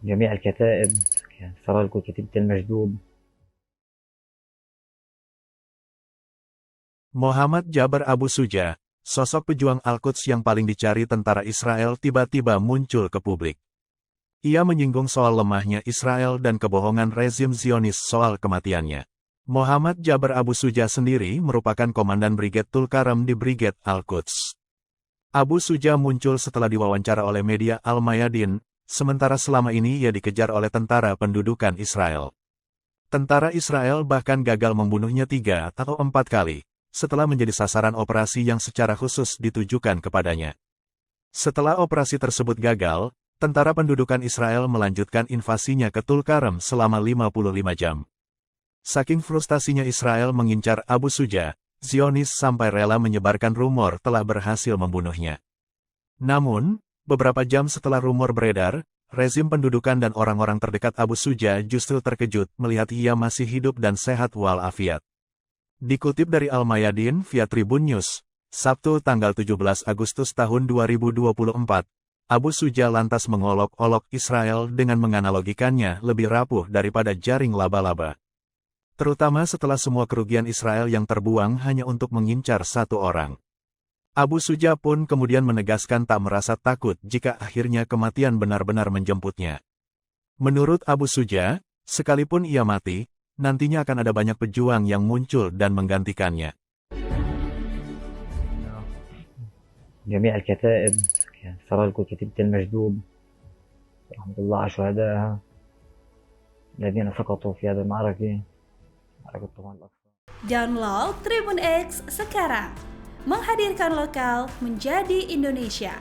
جميع الكتائب، يعني سرى كتيبة المجدوب. Muhammad Jabr Abu Suja, sosok pejuang Al-Quds yang paling dicari tentara Israel tiba-tiba muncul ke publik. Ia menyinggung soal lemahnya Israel dan kebohongan rezim Zionis soal kematiannya. Muhammad Jabr Abu Suja sendiri merupakan komandan Brigade Tulkarem di Brigade Al-Quds. Abu Suja muncul setelah diwawancara oleh media Al-Mayadin, sementara selama ini ia dikejar oleh tentara pendudukan Israel. Tentara Israel bahkan gagal membunuhnya 3 atau 4 kali, setelah menjadi sasaran operasi yang secara khusus ditujukan kepadanya. Setelah operasi tersebut gagal, tentara pendudukan Israel melanjutkan invasinya ke Tulkarem selama 55 jam. Saking frustasinya Israel mengincar Abu Suja, Zionis sampai rela menyebarkan rumor telah berhasil membunuhnya. Namun, beberapa jam setelah rumor beredar, rezim pendudukan dan orang-orang terdekat Abu Suja justru terkejut melihat ia masih hidup dan sehat walafiat. Dikutip dari Al-Mayadin via Tribun News, Sabtu tanggal 17 Agustus tahun 2024, Abu Suja lantas mengolok-olok Israel dengan menganalogikannya lebih rapuh daripada jaring laba-laba. Terutama setelah semua kerugian Israel yang terbuang hanya untuk mengincar satu orang. Abu Suja pun kemudian menegaskan tak merasa takut jika akhirnya kematian benar-benar menjemputnya. Menurut Abu Suja, sekalipun ia mati, nantinya akan ada banyak pejuang yang muncul dan menggantikannya. جميع الكتائب، يعني سرى كتيبة المجدوب رحمة الله على شهدائها الذين سقطوا في هذه المعركة، معركة طوفان الأقصى. Download Tribun X sekarang, menghadirkan lokal menjadi Indonesia.